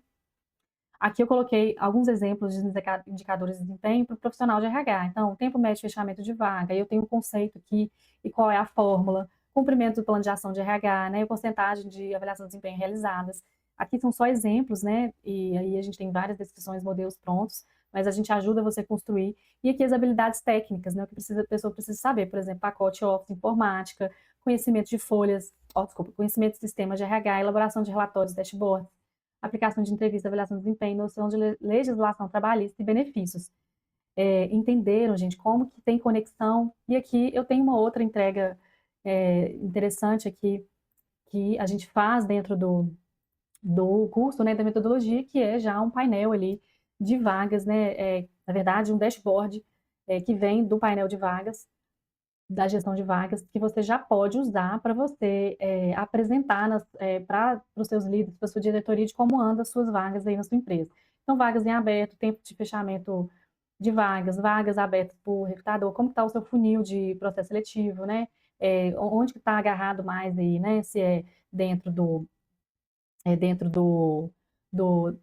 Aqui eu coloquei alguns exemplos de indicadores de desempenho para o profissional de RH. Então, tempo médio de fechamento de vaga, aí eu tenho um conceito aqui e qual é a fórmula, cumprimento do plano de ação de RH, né, e porcentagem de avaliação de desempenho realizadas. Aqui são só exemplos, né, e aí a gente tem várias descrições, modelos prontos, mas a gente ajuda você a construir. E aqui as habilidades técnicas, né, o que a pessoa precisa saber, por exemplo, pacote Office, informática, conhecimento de folhas, conhecimento de sistemas de RH, elaboração de relatórios, dashboards, aplicação de entrevista, avaliação de desempenho, noção de legislação trabalhista e benefícios. Entenderam, gente, como que tem conexão? E aqui eu tenho uma outra entrega interessante aqui, que a gente faz dentro do curso, né, da metodologia, que é já um painel ali de vagas, né, na verdade, um dashboard que vem do painel de vagas, da gestão de vagas, que você já pode usar para você apresentar para os seus líderes, para a sua diretoria, de como andam as suas vagas aí na sua empresa. Então, vagas em aberto, tempo de fechamento de vagas, vagas abertas por recrutador, como está o seu funil de processo seletivo, né? Onde que está agarrado mais aí, né? Se é dentro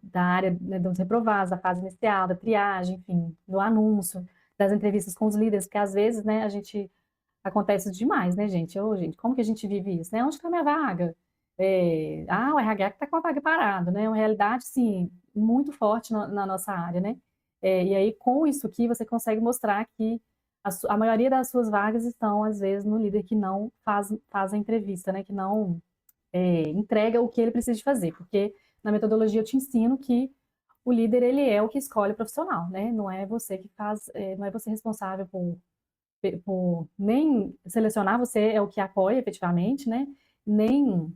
da área, né, dos reprovados, da fase inicial, da triagem, enfim, do anúncio, das entrevistas com os líderes, que às vezes, né, acontece demais, né, gente? Gente, como que a gente vive isso, né? Onde está a minha vaga? O RH que está com a vaga parada, né? É uma realidade, sim, muito forte na nossa área, né? E aí, com isso aqui, você consegue mostrar que a maioria das suas vagas estão, às vezes, no líder que não faz a entrevista, né? Que não entrega o que ele precisa de fazer, porque na metodologia eu te ensino que o líder, ele é o que escolhe o profissional, né? Não é você que faz, não é você responsável por nem selecionar, você é o que apoia efetivamente, né? Nem,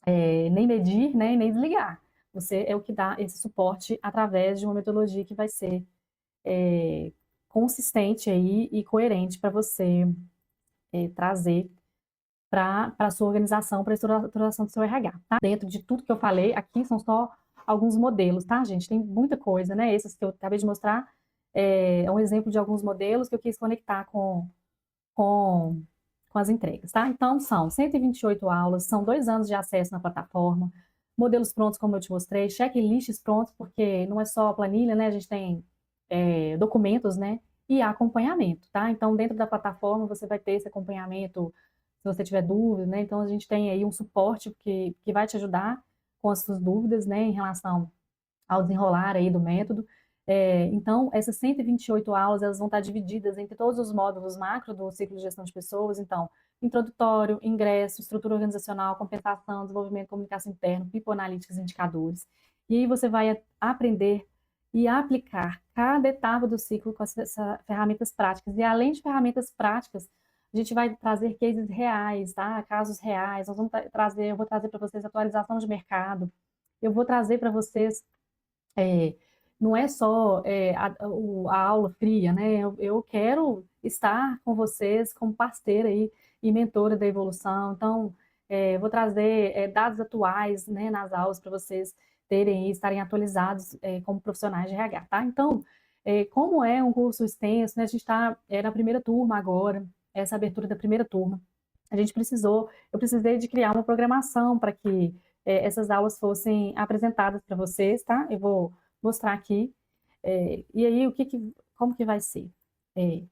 nem medir, né? Nem desligar. Você é o que dá esse suporte através de uma metodologia que vai ser consistente aí e coerente para você trazer para a sua organização, para a estruturação do seu RH, tá? Dentro de tudo que eu falei, aqui são só alguns modelos, tá, gente? Tem muita coisa, né? Esses que eu acabei de mostrar é um exemplo de alguns modelos que eu quis conectar com, com as entregas, tá? Então, são 128 aulas, são 2 anos de acesso na plataforma, modelos prontos, como eu te mostrei, checklists prontos, porque não é só planilha, né? A gente tem documentos, né? E acompanhamento, tá? Então, dentro da plataforma, você vai ter esse acompanhamento, se você tiver dúvida, né? Então, a gente tem aí um suporte que vai te ajudar com as suas dúvidas, né? Em relação ao desenrolar aí do método. Então, essas 128 aulas, elas vão estar divididas entre todos os módulos macro do ciclo de gestão de pessoas. Então, introdutório, ingresso, estrutura organizacional, compensação, desenvolvimento, comunicação interna, people analytics, indicadores. E aí você vai aprender e aplicar cada etapa do ciclo com essas ferramentas práticas. E além de ferramentas práticas, a gente vai trazer cases reais, tá? Casos reais. Eu vou trazer para vocês atualização de mercado. Eu vou trazer para vocês é, não é só a aula fria, né? Eu quero estar com vocês como parceira aí e mentora da evolução. Então, vou trazer dados atuais, né, nas aulas para vocês terem e estarem atualizados como profissionais de RH, tá? Então, como é um curso extenso, né? A gente está na primeira turma agora, essa abertura da primeira turma. Eu precisei de criar uma programação para que essas aulas fossem apresentadas para vocês, tá? Eu vou mostrar aqui. E aí, como que vai ser? É,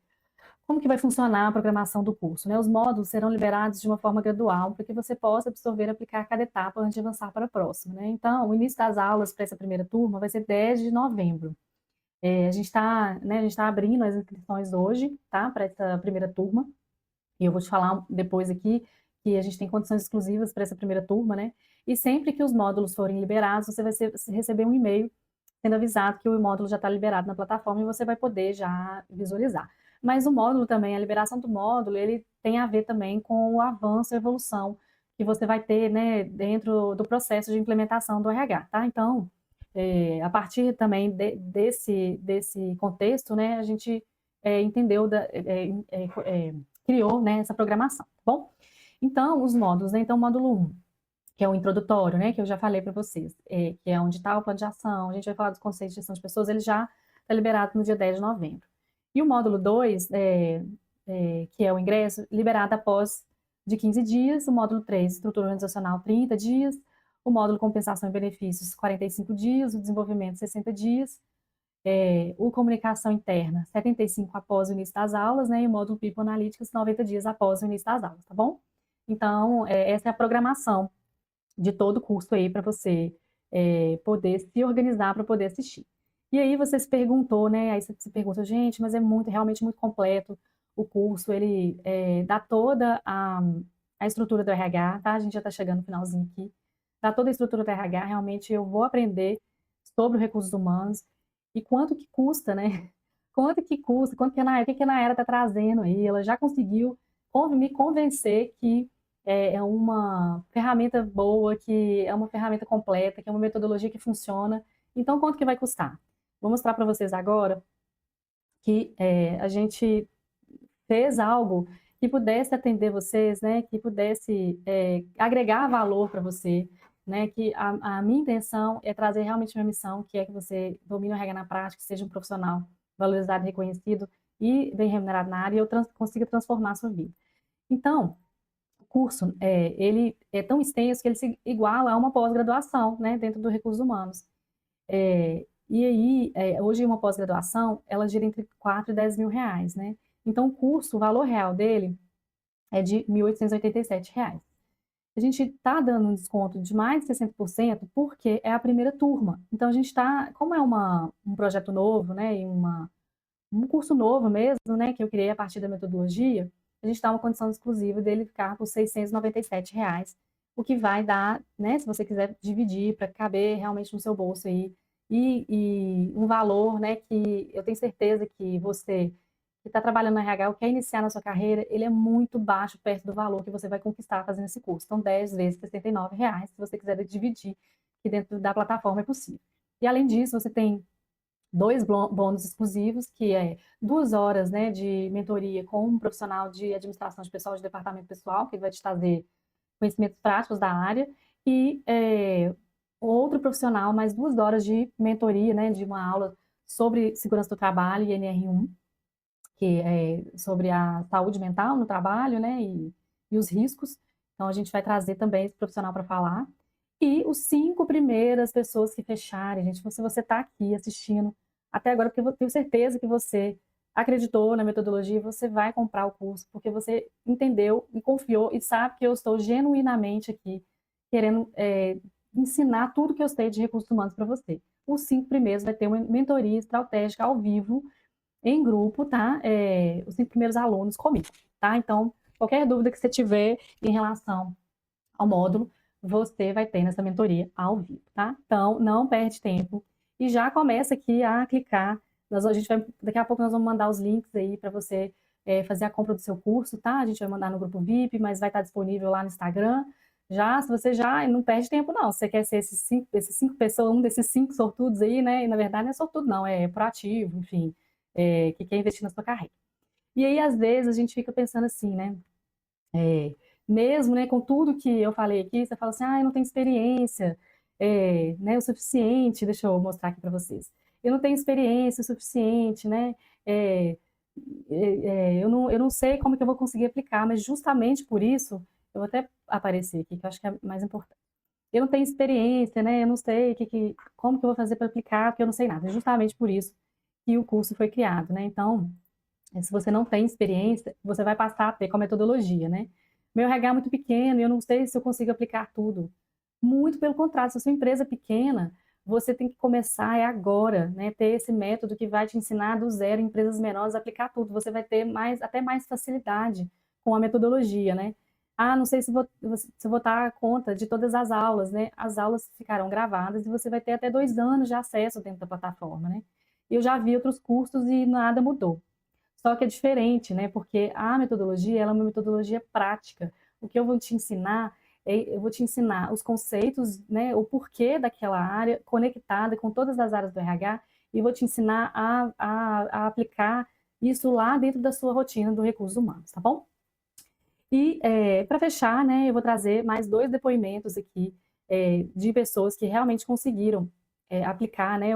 Como que vai funcionar a programação do curso, né? Os módulos serão liberados de uma forma gradual para que você possa absorver e aplicar cada etapa antes de avançar para a próxima, né? Então, o início das aulas para essa primeira turma vai ser 10 de novembro. A gente está, né, a gente tá abrindo as inscrições hoje, tá? Para essa primeira turma. E eu vou te falar depois aqui que a gente tem condições exclusivas para essa primeira turma, né? E sempre que os módulos forem liberados, você vai receber um e-mail sendo avisado que o módulo já está liberado na plataforma e você vai poder já visualizar. Mas o módulo também, a liberação do módulo, ele tem a ver também com o avanço e evolução que você vai ter, né, dentro do processo de implementação do RH, tá? Então, a partir também desse contexto, né, a gente entendeu, criou, né, essa programação, tá bom? Então, os módulos, né? Então, o módulo 1, que é o introdutório, né, que eu já falei para vocês, que é onde está o plano de ação, a gente vai falar dos conceitos de gestão de pessoas, ele já está liberado no dia 10 de novembro. E o módulo 2, que é o ingresso, liberado após de 15 dias, o módulo 3, estrutura organizacional, 30 dias, o módulo compensação e benefícios, 45 dias, o desenvolvimento, 60 dias, o comunicação interna, 75 após o início das aulas, né, e o módulo People Analytics, 90 dias após o início das aulas, tá bom? Então, essa é a programação de todo o curso aí para você poder se organizar para poder assistir. E aí você se perguntou, né? Aí você se pergunta, gente, mas é realmente muito completo o curso, ele dá toda a estrutura do RH, tá? A gente já está chegando no finalzinho aqui. Dá toda a estrutura do RH, realmente eu vou aprender sobre os recursos humanos e quanto que custa, né? Quanto que custa, quanto que o que a Nayara está trazendo aí? Ela já conseguiu me convencer que é uma ferramenta boa, que é uma ferramenta completa, que é uma metodologia que funciona. Então, quanto que vai custar? Vou mostrar para vocês agora que a gente fez algo que pudesse atender vocês, né? Que pudesse agregar valor para você, né? Que a minha intenção é trazer realmente uma missão, que é que você domine o RH na prática, seja um profissional valorizado, reconhecido e bem remunerado na área e eu consiga transformar a sua vida. Então, o curso, ele é tão extenso que ele se iguala a uma pós-graduação, né, dentro do recursos humanos. E aí, hoje uma pós-graduação, ela gira entre 4 e 10 mil reais, né? Então, o curso, o valor real dele é de R$ 1.887. A gente está dando um desconto de mais de 60% porque é a primeira turma. Então, a gente está, como é um projeto novo, né, e um curso novo mesmo, né, que eu criei a partir da metodologia, a gente dá uma condição exclusiva dele ficar por R$ 697, o que vai dar, né, se você quiser dividir para caber realmente no seu bolso aí, e um valor, né, que eu tenho certeza que você que está trabalhando no RH ou quer iniciar na sua carreira, ele é muito baixo perto do valor que você vai conquistar fazendo esse curso. Então, 10 vezes R$ 69, se você quiser dividir, que dentro da plataforma é possível. E além disso, você tem 2 bônus exclusivos, que é 2 horas, né, de mentoria com um profissional de administração de pessoal, de departamento pessoal, que vai te trazer conhecimentos práticos da área, e outro profissional, mais 2 horas de mentoria, né, de uma aula sobre segurança do trabalho e NR1, que é sobre a saúde mental no trabalho, né, e os riscos. Então a gente vai trazer também esse profissional para falar. E os 5 primeiras pessoas que fecharem, gente, se você está aqui assistindo até agora, porque eu tenho certeza que você acreditou na metodologia, você vai comprar o curso, porque você entendeu e confiou e sabe que eu estou genuinamente aqui querendo ensinar tudo que eu sei de recursos humanos para você. Os 5 primeiros vai ter uma mentoria estratégica ao vivo, em grupo, tá? Os 5 primeiros alunos comigo, tá? Então, qualquer dúvida que você tiver em relação ao módulo, você vai ter nessa mentoria ao vivo, tá? Então, não perde tempo e já começa aqui a clicar. Daqui a pouco nós vamos mandar os links aí para você fazer a compra do seu curso, tá? A gente vai mandar no grupo VIP, mas vai estar disponível lá no Instagram. Já, se você já não perde tempo, não. Se você quer ser esses cinco pessoas, um desses 5 sortudos aí, né? E na verdade não é sortudo, não, é proativo, enfim, que quer investir na sua carreira. E aí, às vezes, a gente fica pensando assim, né? É, mesmo, né, com tudo que eu falei aqui, você fala assim, ah, eu não tenho experiência, né, o suficiente, deixa eu mostrar aqui para vocês. Eu não tenho experiência o suficiente, né, é, eu não sei como que eu vou conseguir aplicar, mas justamente por isso, eu vou até aparecer aqui, que eu acho que é mais importante. Eu não tenho experiência, né, eu não sei como que eu vou fazer para aplicar, porque eu não sei nada. É justamente por isso que o curso foi criado, né, então, se você não tem experiência, você vai passar a ter com a metodologia, né? Meu RH é muito pequeno e eu não sei se eu consigo aplicar tudo. Muito pelo contrário, se a sua empresa é pequena, você tem que começar agora, né? Ter esse método que vai te ensinar do zero em empresas menores a aplicar tudo. Você vai ter até mais facilidade com a metodologia, né? Ah, não sei se vou dar conta de todas as aulas, né? As aulas ficarão gravadas e você vai ter até 2 anos de acesso dentro da plataforma, né? Eu já vi outros cursos e nada mudou. Só que é diferente, né? Porque a metodologia, ela é uma metodologia prática. O que eu vou te ensinar eu vou te ensinar os conceitos, né? O porquê daquela área conectada com todas as áreas do RH e vou te ensinar a aplicar isso lá dentro da sua rotina do recursos humanos, tá bom? E para fechar, né? Eu vou trazer mais 2 depoimentos aqui de pessoas que realmente conseguiram aplicar, né?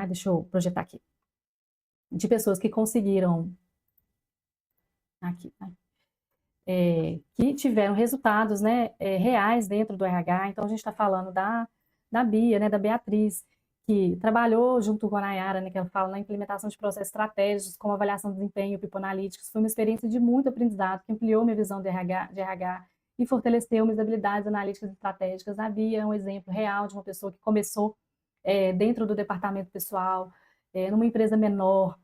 Deixa eu projetar aqui. De pessoas que conseguiram aqui, que tiveram resultados, né, reais dentro do RH. Então, a gente está falando da Bia, né, da Beatriz, que trabalhou junto com a Nayara, né, que ela fala na implementação de processos estratégicos, como avaliação de desempenho e People Analytics. Foi uma experiência de muito aprendizado, que ampliou minha visão de RH e fortaleceu minhas habilidades analíticas e estratégicas. A Bia é um exemplo real de uma pessoa que começou dentro do departamento pessoal, numa empresa menor,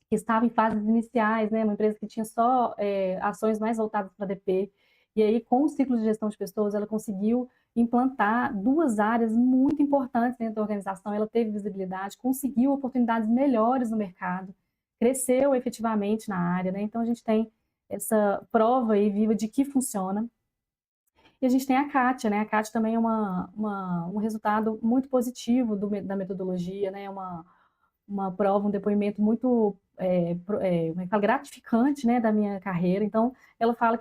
que estava em fases iniciais, né, uma empresa que tinha só ações mais voltadas para DP, e aí com o ciclo de gestão de pessoas ela conseguiu implantar 2 áreas muito importantes dentro da organização, ela teve visibilidade, conseguiu oportunidades melhores no mercado, cresceu efetivamente na área, né, então a gente tem essa prova aí viva de que funciona. E a gente tem a Kátia, né, a Kátia também é um resultado muito positivo da metodologia, né, uma prova, um depoimento muito como é que fala? Gratificante, né, da minha carreira. Então, ela fala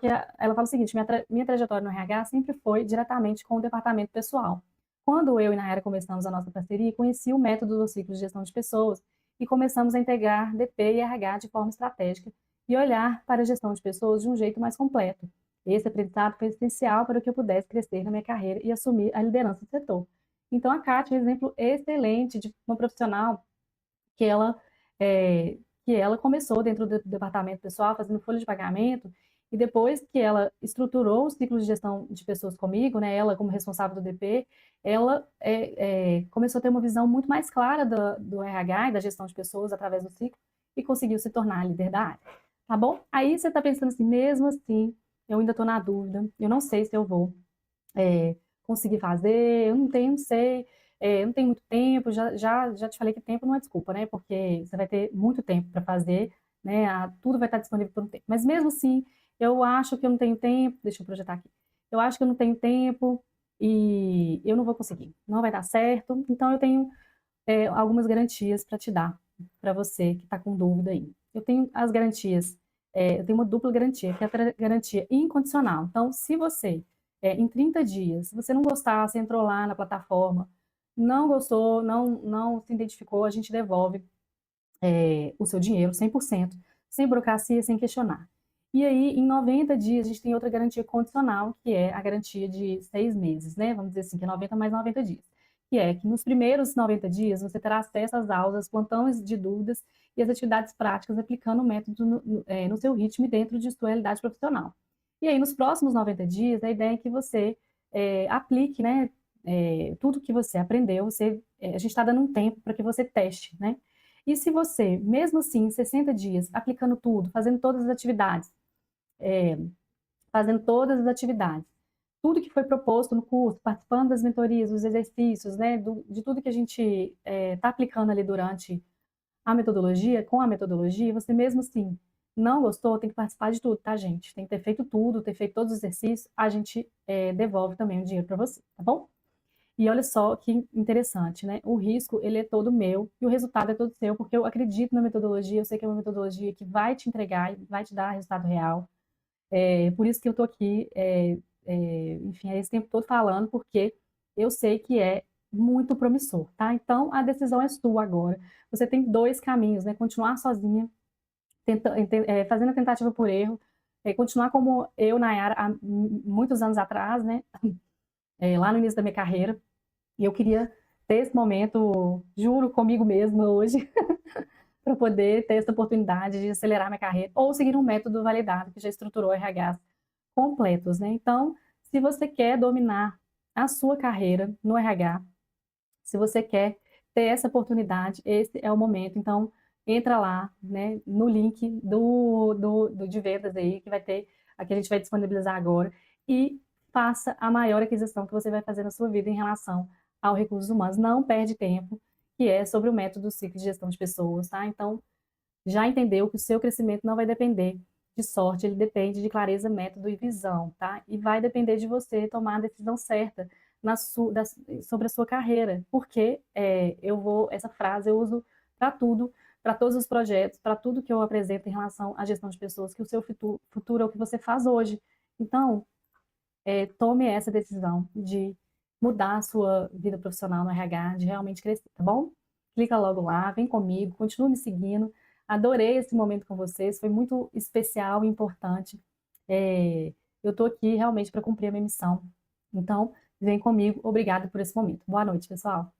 o seguinte: minha trajetória no RH sempre foi diretamente com o departamento pessoal. Quando eu e Nayara começamos a nossa parceria, conheci o método do ciclo de gestão de pessoas e começamos a integrar DP e RH de forma estratégica e olhar para a gestão de pessoas de um jeito mais completo. Esse aprendizado foi essencial para que eu pudesse crescer na minha carreira e assumir a liderança do setor. Então, a Kátia é um exemplo excelente de uma profissional que ela, é, que ela começou dentro do departamento pessoal, fazendo folha de pagamento, e depois que ela estruturou o ciclo de gestão de pessoas comigo, né, ela como responsável do DP, ela começou a ter uma visão muito mais clara do RH e da gestão de pessoas através do ciclo, e conseguiu se tornar a líder da área. Tá bom? Aí você está pensando assim, mesmo assim, eu ainda estou na dúvida, eu não sei se eu vou é, conseguir fazer, eu não tenho, não sei, eu não tenho muito tempo, já te falei que tempo não é desculpa, né? Porque você vai ter muito tempo para fazer, né? Tudo vai estar disponível por um tempo. Mas mesmo assim, eu acho que eu não tenho tempo, deixa eu projetar aqui. Eu acho que eu não tenho tempo e eu não vou conseguir, não vai dar certo. Então eu tenho algumas garantias para te dar, para você que está com dúvida aí. Eu tenho as garantias, eu tenho uma dupla garantia, que é a garantia incondicional. Então, se você em 30 dias. Se você não gostar, você entrou lá na plataforma, não gostou, não se identificou, a gente devolve o seu dinheiro 100%, sem burocracia, sem questionar. E aí, em 90 dias, a gente tem outra garantia condicional, que é a garantia de 6 meses, né? Vamos dizer assim, que é 90 mais 90 dias. Que é que nos primeiros 90 dias você terá acesso às aulas, plantões de dúvidas e as atividades práticas aplicando o método no seu ritmo e dentro de sua realidade profissional. E aí, nos próximos 90 dias, a ideia é que você aplique, né, tudo que você aprendeu. A gente está dando um tempo para que você teste, né? E se você, mesmo assim, em 60 dias, aplicando tudo, é, fazendo todas as atividades, tudo que foi proposto no curso, participando das mentorias, dos exercícios, né, de tudo que a gente está aplicando ali durante a metodologia, com a metodologia, você mesmo assim não gostou, tem que participar de tudo, tá, gente? Tem que ter feito tudo, ter feito todos os exercícios, a gente devolve também o dinheiro para você, tá bom? E olha só que interessante, né? O risco, ele é todo meu e o resultado é todo seu, porque eu acredito na metodologia, eu sei que é uma metodologia que vai te entregar e vai te dar resultado real. Por isso que eu tô aqui, enfim, esse tempo todo falando, porque eu sei que é muito promissor, tá? Então, a decisão é sua agora. Você tem dois caminhos, né? Continuar sozinha, fazendo a tentativa por erro, continuar como eu, Nayara, há muitos anos atrás, né? Lá no início da minha carreira, e eu queria ter esse momento, juro, comigo mesma hoje, para poder ter essa oportunidade de acelerar minha carreira, ou seguir um método validado que já estruturou RHs completos, né? Então, se você quer dominar a sua carreira no RH, se você quer ter essa oportunidade, esse é o momento. Então, entra lá, né, no link de vendas aí, que vai ter, aqui a gente vai disponibilizar agora, e faça a maior aquisição que você vai fazer na sua vida em relação ao recursos humanos. Não perde tempo, que é sobre o método ciclo de gestão de pessoas, tá? Então, já entendeu que o seu crescimento não vai depender de sorte, ele depende de clareza, método e visão, tá? E vai depender de você tomar a decisão certa sobre a sua carreira, porque essa frase eu uso para tudo, para todos os projetos, para tudo que eu apresento em relação à gestão de pessoas, que o seu futuro é o que você faz hoje. Então, tome essa decisão de mudar a sua vida profissional no RH, de realmente crescer, tá bom? Clica logo lá, vem comigo, continua me seguindo. Adorei esse momento com vocês, foi muito especial e importante. Eu estou aqui realmente para cumprir a minha missão. Então, vem comigo. Obrigada por esse momento. Boa noite, pessoal.